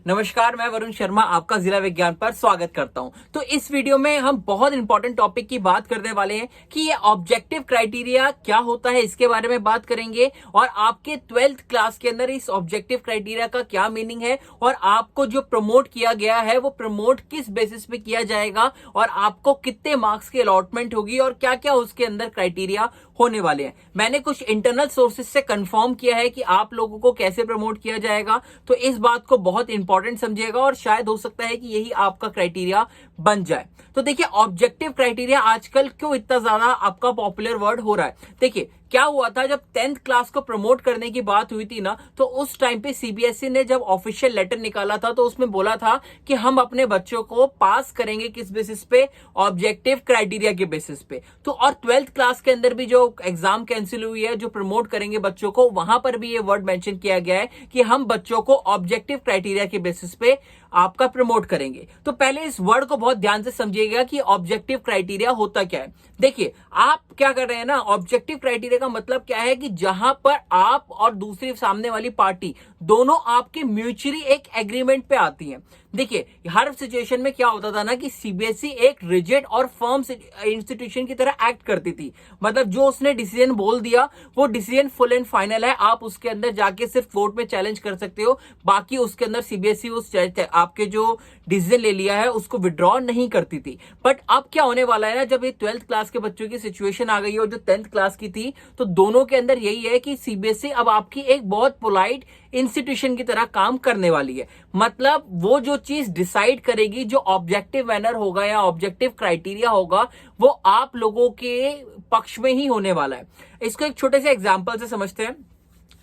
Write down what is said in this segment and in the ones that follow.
नमस्कार, मैं वरुण शर्मा आपका जिला विज्ञान पर स्वागत करता हूं। तो इस वीडियो में हम बहुत इंपॉर्टेंट टॉपिक की बात करने वाले हैं कि ये ऑब्जेक्टिव क्राइटेरिया क्या होता है, इसके बारे में बात करेंगे और आपके 12th क्लास के अंदर इस ऑब्जेक्टिव क्राइटेरिया का क्या मीनिंग है और आपको जो प्रमोट किया गया है वो प्रमोट किस बेसिस पे किया जाएगा और आपको कितने मार्क्स की अलॉटमेंट होगी और क्या क्या उसके अंदर क्राइटेरिया होने वाले हैं। मैंने कुछ इंटरनल सोर्सेज से कंफर्म किया है कि आप लोगों को कैसे प्रमोट किया जाएगा, तो इस बात को बहुत इंपॉर्टेंट समझिएगा और शायद हो सकता है कि यही आपका क्राइटेरिया बन जाए। तो देखिए, ऑब्जेक्टिव क्राइटेरिया आजकल क्यों इतना ज्यादा आपका पॉपुलर वर्ड हो रहा है। देखिए, क्या हुआ था, जब 10th क्लास को प्रमोट करने की बात हुई थी ना, तो उस टाइम पे सीबीएसई ने जब ऑफिशियल लेटर निकाला था तो उसमें बोला था कि हम अपने बच्चों को पास करेंगे किस बेसिस पे, ऑब्जेक्टिव क्राइटेरिया के बेसिस पे। तो और 12th क्लास के अंदर भी जो एग्जाम कैंसिल हुई है, जो प्रमोट करेंगे बच्चों को, वहां पर भी ये वर्ड मेंशन किया गया है कि हम बच्चों को ऑब्जेक्टिव क्राइटेरिया के बेसिस पे आपका प्रमोट करेंगे। तो पहले इस वर्ड को बहुत ध्यान से समझिएगा कि ऑब्जेक्टिव क्राइटेरिया होता क्या है। देखिए, आप क्या कर रहे हैं ना, ऑब्जेक्टिव क्राइटेरिया का मतलब क्या है कि जहां पर आप और दूसरी सामने वाली पार्टी दोनों आपके म्यूचुअली एक एग्रीमेंट पे आती हैं। देखिए, हर सिचुएशन में क्या होता था ना कि सीबीएसई एक रिजिड और फर्म इंस्टीट्यूशन की तरह एक्ट करती थी। मतलब जो उसने डिसीजन बोल दिया वो डिसीजन फुल एंड फाइनल है, आप उसके अंदर जाके सिर्फ कोर्ट में चैलेंज कर सकते हो। बाकी उसके अंदर सीबीएसई उस आपके जो डिसीजन ले लिया है उसको विड्रॉ नहीं करती थी। बट अब क्या होने वाला है ना, जब ये 12th क्लास के बच्चों की सिचुएशन आ गई है और जो 10th क्लास की थी, तो दोनों के अंदर यही है कि सीबीएसई अब आपकी एक बहुत पोलाइट इंस्टीट्यूशन की तरह काम करने वाली है। मतलब वो जो चीज डिसाइड करेगी, जो ऑब्जेक्टिव मैनर होगा या ऑब्जेक्टिव क्राइटेरिया होगा, वो आप लोगों के पक्ष में ही होने वाला है। इसको एक छोटे से एग्जांपल से समझते हैं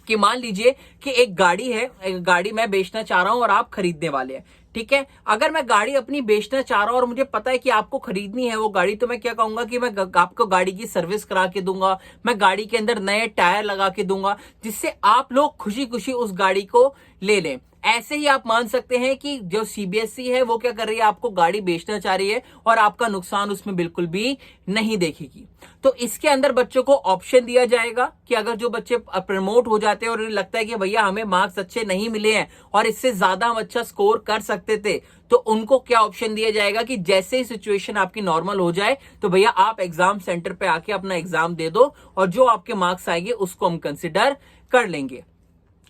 कि मान लीजिए कि एक गाड़ी है, एक गाड़ी मैं बेचना चाह रहा हूं और आप खरीदने वाले हैं। ठीक है, अगर मैं गाड़ी अपनी बेचना चाह रहा हूं और मुझे पता है कि आपको खरीदनी है वो गाड़ी, तो मैं क्या कहूंगा कि मैं आपको गाड़ी की सर्विस करा के दूंगा, मैं गाड़ी के अंदर नए टायर लगा के दूंगा, जिससे आप लोग खुशी खुशी उस गाड़ी को ले लें। ऐसे ही आप मान सकते हैं कि जो सीबीएसई है वो क्या कर रही है, आपको गाड़ी बेचना चाह रही है और आपका नुकसान उसमें बिल्कुल भी नहीं देखेगी। तो इसके अंदर बच्चों को ऑप्शन दिया जाएगा कि अगर जो बच्चे प्रमोट हो जाते हैं और उन्हें लगता है कि भैया हमें मार्क्स अच्छे नहीं मिले हैं और इससे ज्यादा हम अच्छा स्कोर कर सकते थे, तो उनको क्या ऑप्शन दिया जाएगा कि जैसे ही सिचुएशन आपकी नॉर्मल हो जाए तो भैया आप एग्जाम सेंटर पे आके अपना एग्जाम दे दो और जो आपके मार्क्स आएंगे उसको हम कंसिडर कर लेंगे।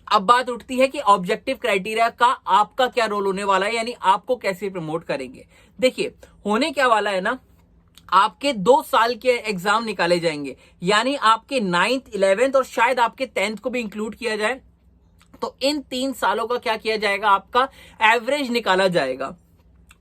अब बात उठती है कि ऑब्जेक्टिव क्राइटेरिया का आपका क्या रोल होने वाला है, यानी आपको कैसे प्रमोट करेंगे। देखिए, होने क्या वाला है ना, आपके 2 साल के एग्जाम निकाले जाएंगे, यानी आपके 9th 11th और शायद आपके 10th को भी इंक्लूड किया जाए। तो इन 3 सालों का क्या किया जाएगा, आपका एवरेज निकाला जाएगा।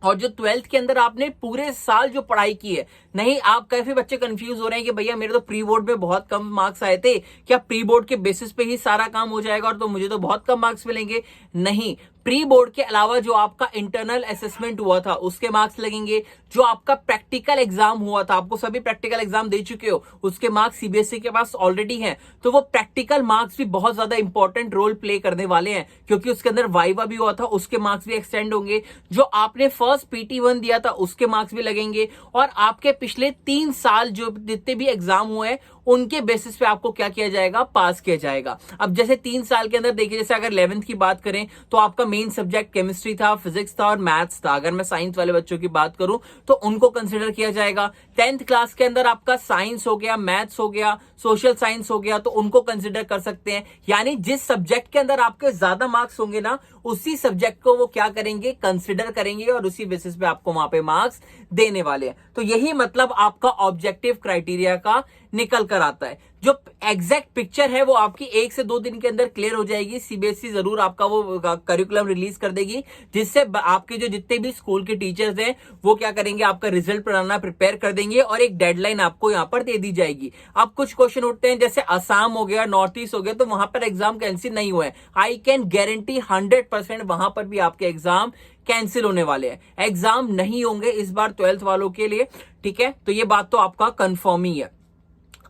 और जो 12th के अंदर आपने पूरे साल जो पढ़ाई की है, नहीं, आप काफी बच्चे कंफ्यूज हो रहे हैं कि भैया मेरे तो प्री बोर्ड में बहुत कम मार्क्स आए थे, क्या प्री बोर्ड के बेसिस पे ही सारा काम हो जाएगा और तो मुझे तो बहुत कम मार्क्स मिलेंगे। नहीं, प्री बोर्ड के अलावा जो आपका इंटरनल असेसमेंट हुआ था उसके मार्क्स लगेंगे, जो आपका प्रैक्टिकल एग्जाम हुआ था, आपको सभी प्रैक्टिकल एग्जाम दे चुके हो, उसके मार्क्स सीबीएसई के पास ऑलरेडी हैं, तो वो प्रैक्टिकल मार्क्स भी बहुत ज्यादा इंपॉर्टेंट रोल प्ले करने वाले हैं, क्योंकि उसके अंदर वाइवा भी हुआ था, उसके मार्क्स भी एक्सटेंड होंगे। जो आपने फर्स्ट PT1 दिया था उसके मार्क्स भी लगेंगे और आपके पिछले 3 साल जो जितने भी एग्जाम हुए हैं उनके बेसिस पे आपको क्या किया जाएगा, पास किया जाएगा। अब जैसे 3 साल के अंदर देखिए, जैसे अगर 11th की बात करें तो आपका मेन सब्जेक्ट केमिस्ट्री था, फिजिक्स था और मैथ्स था। अगर मैं साइंस वाले बच्चों की बात करूं तो उनको कंसिडर किया जाएगा। 10th क्लास के अंदर आपका साइंस हो गया, मैथ्स हो गया, सोशल साइंस हो गया, तो उनको कंसिडर कर सकते हैं। यानी जिस सब्जेक्ट के अंदर आपके ज्यादा मार्क्स होंगे ना, उसी सब्जेक्ट को वो क्या करेंगे, कंसिडर करेंगे और उसी बेसिस पे आपको वहां पे मार्क्स देने वाले हैं। तो यही मतलब आपका ऑब्जेक्टिव क्राइटेरिया का निकल कर आता है। जो एग्जैक्ट पिक्चर है वो आपकी 1 से 2 दिन के अंदर क्लियर हो जाएगी। सीबीएसई जरूर आपका वो करिकुलम रिलीज कर देगी, जिससे आपके जो जितने भी स्कूल के टीचर्स हैं वो क्या करेंगे, आपका रिजल्ट बनाना प्रिपेयर कर देंगे और एक डेडलाइन आपको यहां पर दे दी जाएगी। अब कुछ क्वेश्चन उठते हैं, जैसे असम हो गया, नॉर्थ ईस्ट हो गया, तो वहां पर एग्जाम कैंसिल नहीं हुआ है। आई कैन गारंटी 100% वहां पर भी आपके एग्जाम कैंसिल होने वाले हैं। एग्जाम नहीं होंगे इस बार 12th वालों के लिए। ठीक है, तो ये बात तो आपका कंफर्म ही है।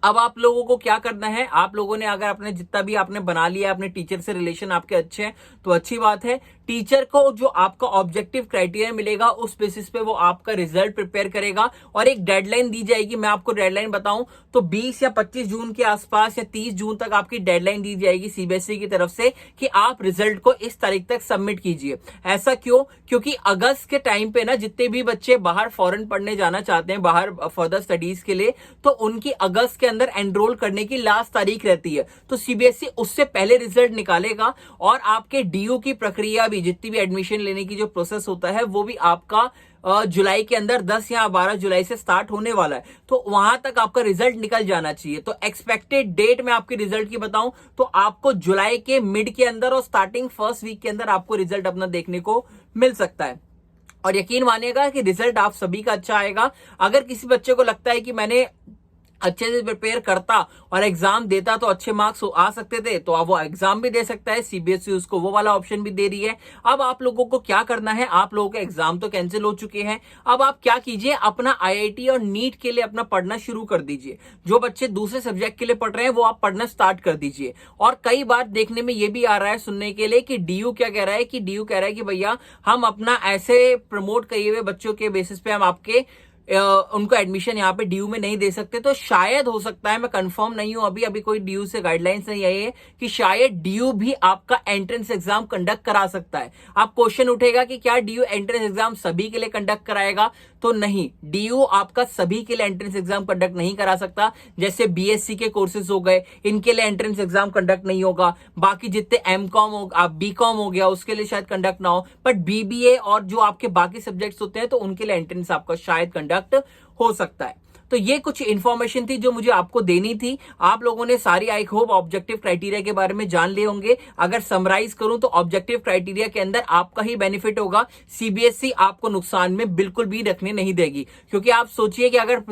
अब आप लोगों को क्या करना है, आप लोगों ने अगर अपने जितना भी आपने बना लिया, अपने टीचर से रिलेशन आपके अच्छे हैं तो अच्छी बात है। टीचर को जो आपका ऑब्जेक्टिव क्राइटेरिया मिलेगा उस बेसिस पे वो आपका रिजल्ट प्रिपेयर करेगा और एक डेडलाइन दी जाएगी। मैं आपको डेडलाइन बताऊं तो 20 या 25 जून के आसपास या 30 जून तक आपकी डेडलाइन दी जाएगी सीबीएसई की तरफ से कि आप रिजल्ट को इस तारीख तक सबमिट कीजिए। ऐसा क्यों? क्योंकि अगस्त के टाइम पे ना जितने भी बच्चे बाहर फॉरेन पढ़ने जाना चाहते हैं, बाहर फर्दर स्टडीज के लिए, तो उनकी अगस्त के अंदर एनरोल करने की लास्ट तारीख रहती है। तो सीबीएसई उससे पहले रिजल्ट निकालेगा और आपके डीयू की प्रक्रिया भी, जितनी भी एडमिशन लेने की जो प्रोसेस होता है वो भी आपका जुलाई के अंदर 10 या 12 जुलाई से स्टार्ट होने वाला है। तो वहां तक आपका रिजल्ट निकल जाना चाहिए। तो एक्सपेक्टेड डेट में आपके रिजल्ट की बताऊं तो आपको जुलाई के मिड के अंदर और स्टार्टिंग फर्स्ट वीक के अंदर आपको रिजल्ट अपना देखने को मिल सकता है। और यकीन मानिएगा कि रिजल्ट आप सभी का अच्छा आएगा। अगर किसी बच्चे को लगता है कि मैंने अच्छे से प्रिपेयर करता और एग्जाम देता तो अच्छे मार्क्स आ सकते थे, तो अब वो एग्जाम भी दे सकता है। सीबीएसई उसको वो वाला ऑप्शन भी दे रही है। अब आप लोगों को क्या करना है, आप लोगों के एग्जाम तो कैंसिल हो चुके हैं। अब आप क्या कीजिए, अपना आईआईटी और नीट के लिए अपना पढ़ना शुरू कर दीजिए। जो बच्चे दूसरे सब्जेक्ट के लिए पढ़ रहे हैं वो आप पढ़ना स्टार्ट कर दीजिए। और कई बार देखने में ये भी आ रहा है सुनने के लिए कि डीयू क्या कह रहा है, कि डीयू कह रहा है कि भैया हम अपना ऐसे प्रमोट किए हुए बच्चों के बेसिस पे हम आपके उनको एडमिशन यहाँ पे डीयू में नहीं दे सकते। तो शायद हो सकता है, मैं कंफर्म नहीं हूं, अभी कोई डीयू से गाइडलाइंस नहीं आई है, कि शायद डीयू भी आपका एंट्रेंस एग्जाम कंडक्ट करा सकता है। आप क्वेश्चन उठेगा कि क्या डीयू एंट्रेंस एग्जाम सभी के लिए कंडक्ट कराएगा? तो नहीं, डीयू आपका सभी के लिए एंट्रेंस एग्जाम कंडक्ट नहीं करा सकता। जैसे बीएससी के कोर्सेज हो गए, इनके लिए एंट्रेंस एग्जाम कंडक्ट नहीं होगा। बाकी जितने एमकॉम हो, बीकॉम हो गया, उसके लिए शायद कंडक्ट ना हो, बट बीबीए और जो आपके बाकी सब्जेक्ट्स होते हैं तो उनके लिए एंट्रेंस आपका शायद कंडक्ट हो सकता है। तो ये कुछ इंफॉर्मेशन थी जो मुझे आपको देनी थी। आप लोगों ने सारी आई होप ऑब्जेक्टिव क्राइटेरिया के बारे में जान लिए होंगे। अगर समराइज करूं तो ऑब्जेक्टिव क्राइटेरिया के अंदर आपका ही बेनिफिट होगा। सीबीएसई आपको नुकसान में बिल्कुल भी रखने नहीं देगी, क्योंकि आप सोचिए कि अगर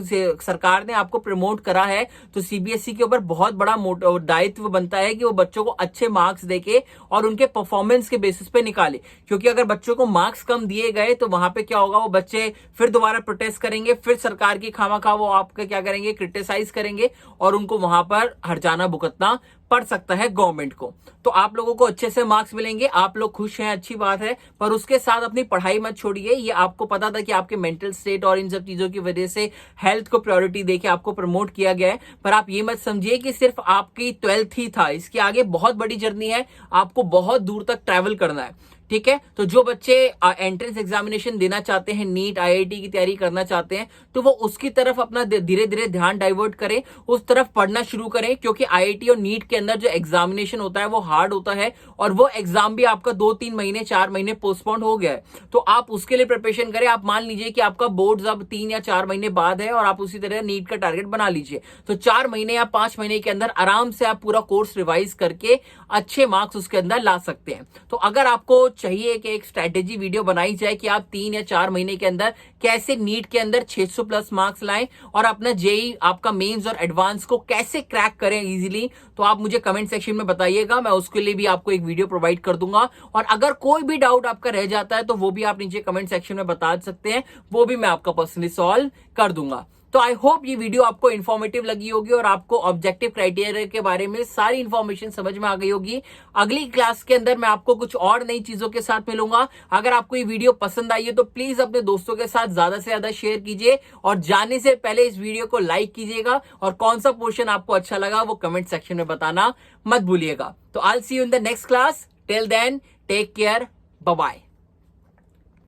सरकार ने आपको प्रमोट करा है तो सीबीएसई के ऊपर बहुत बड़ा दायित्व बनता है कि वो बच्चों को अच्छे मार्क्स देके और उनके परफॉर्मेंस के बेसिस पे निकाले। क्योंकि अगर बच्चों को मार्क्स कम दिए गए तो वहां पे क्या होगा, वो बच्चे फिर दोबारा प्रोटेस्ट करेंगे, फिर सरकार की खामखा वो आपका क्या करेंगे, क्रिटिसाइज करेंगे और उनको वहां पर हर्जाना भुगतना पड़ सकता है गवर्नमेंट को। तो आप लोगों को अच्छे से मार्क्स मिलेंगे, आप लोग खुश हैं, अच्छी बात है, पर उसके साथ अपनी पढ़ाई मत छोड़िए। ये आपको पता था कि आपके मेंटल स्टेट और इन सब चीजों की वजह से हेल्थ को प्रायोरिटी देके आपको प्रमोट किया गया है, पर आप ये मत समझिए कि सिर्फ आपकी 12th ही था। इसके आगे बहुत बड़ी जर्नी है, आपको बहुत दूर तक ट्रैवल करना है। ठीक है, तो जो बच्चे एंट्रेंस एग्जामिनेशन देना चाहते हैं, नीट आईआईटी की तैयारी करना चाहते हैं, तो वो उसकी तरफ अपना धीरे धीरे ध्यान डाइवर्ट करें, उस तरफ पढ़ना शुरू करें। क्योंकि आईआईटी और नीट के अंदर जो एग्जामिनेशन होता है वो हार्ड होता है और वो एग्जाम भी आपका 2-3 महीने 4 महीने पोस्टपोन हो गया है। तो आप उसके लिए प्रिपरेशन करें। आप मान लीजिए कि आपका बोर्ड अब 3 या 4 महीने बाद है और आप उसी तरह नीट का टारगेट बना लीजिए, तो 4 महीने या 5 महीने के अंदर आराम से आप पूरा कोर्स रिवाइज करके अच्छे मार्क्स उसके अंदर ला सकते हैं। तो अगर आपको चाहिए कि एक स्ट्रेटेजी वीडियो बनाई जाए कि आप 3 या 4 महीने के अंदर कैसे नीट के अंदर 600 प्लस मार्क्स लाएं और अपना जेई आपका मेंस और एडवांस को कैसे क्रैक करें इजीली, तो आप मुझे कमेंट सेक्शन में बताइएगा। मैं उसके लिए भी आपको एक वीडियो प्रोवाइड कर दूंगा। और अगर कोई भी डाउट आपका रह जाता है तो वो भी आप नीचे कमेंट सेक्शन में बता सकते हैं, वो भी मैं आपका पर्सनली सॉल्व कर दूंगा। तो आई होप ये वीडियो आपको इन्फॉर्मेटिव लगी होगी और आपको ऑब्जेक्टिव क्राइटेरिया के बारे में सारी इंफॉर्मेशन समझ में आ गई होगी। अगली क्लास के अंदर मैं आपको कुछ और नई चीजों के साथ मिलूंगा। अगर आपको ये वीडियो पसंद आई है तो प्लीज अपने दोस्तों के साथ ज्यादा से ज्यादा शेयर कीजिए और जाने से पहले इस वीडियो को लाइक कीजिएगा और कौन सा पोर्शन आपको अच्छा लगा वो कमेंट सेक्शन में बताना मत भूलिएगा। तो I will see you in the next class. Till then take care, bye bye.